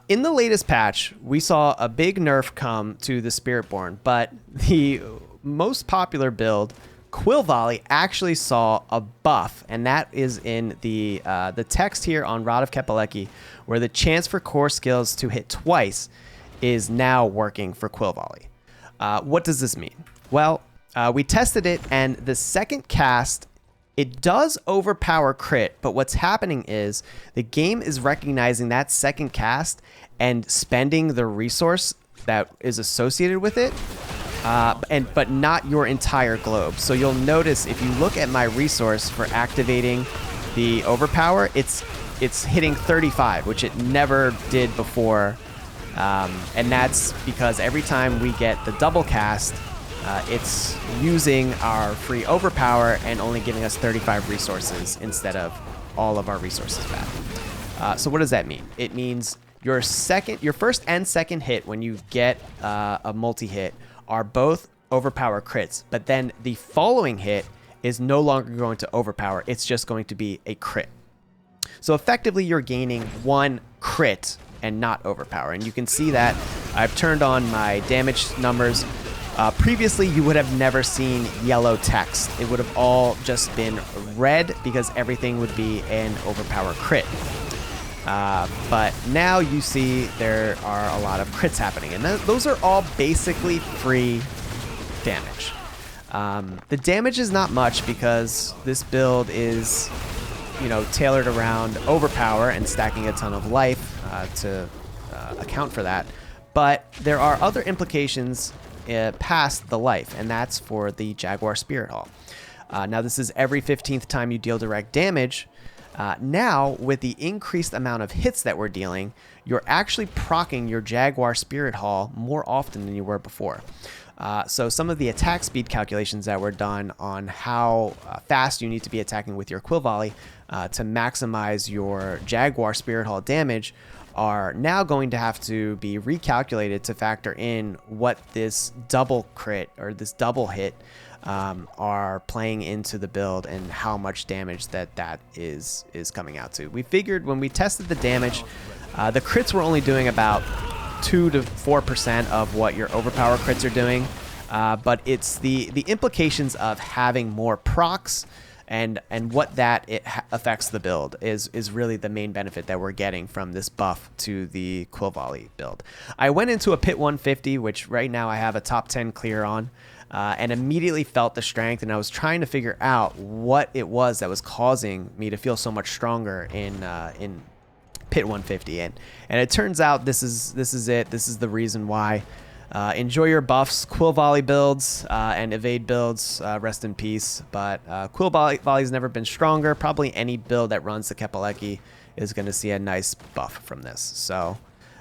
In the latest patch, we saw a big nerf come to the Spiritborn, but the most popular build, Quill Volley, actually saw a buff, and that is in the text here on Rod of Kepaleki, where the chance for core skills to hit twice is now working for Quill Volley. What does this mean? Well, we tested it, and the second cast, it does overpower crit, but what's happening is the game is recognizing that second cast and spending the resource that is associated with it, but not your entire globe. So you'll notice if you look at my resource for activating the overpower, it's hitting 35, which it never did before, and that's because every time we get the double cast, it's using our free overpower and only giving us 35 resources instead of all of our resources back. So what does that mean? It means your first and second hit when you get a multi-hit are both overpower crits, but then the following hit is no longer going to overpower. It's just going to be a crit. So effectively, you're gaining one crit and not overpower. And you can see that I've turned on my damage numbers. Previously, you would have never seen yellow text. It would have all just been red because everything would be an overpower crit. But now you see there are a lot of crits happening, and those are all basically free damage. The damage is not much because this build is, tailored around overpower and stacking a ton of life to account for that. But there are other implications past the life, and that's for the Jaguar Spirit Hall. Now this is every 15th time you deal direct damage. Now with the increased amount of hits that we're dealing, you're actually proccing your Jaguar Spirit Hall more often than you were before. So some of the attack speed calculations that were done on how fast you need to be attacking with your Quill Volley to maximize your Jaguar Spirit Hall damage are now going to have to be recalculated to factor in what this double crit or this double hit are playing into the build and how much damage that is coming out to. We figured when we tested the damage, the crits were only doing about 2 to 4% of what your overpower crits are doing, but it's the implications of having more procs and what that affects the build is really the main benefit that we're getting from this buff to the Quill Volley build. I went into a Pit 150, which right now I have a top 10 clear on, and immediately felt the strength, and I was trying to figure out what it was that was causing me to feel so much stronger in Pit 150, and it turns out this is it. This is the reason why. Enjoy your buffs, Quill Volley builds and evade builds. Rest in peace. But Quill Volley's never been stronger. Probably any build that runs the Kepaleki is going to see a nice buff from this. So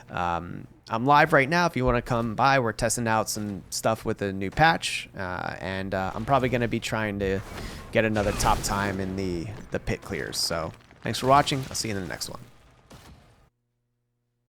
I'm live right now. If you want to come by, we're testing out some stuff with a new patch, and I'm probably going to be trying to get another top time in the pit clears. So thanks for watching. I'll see you in the next one.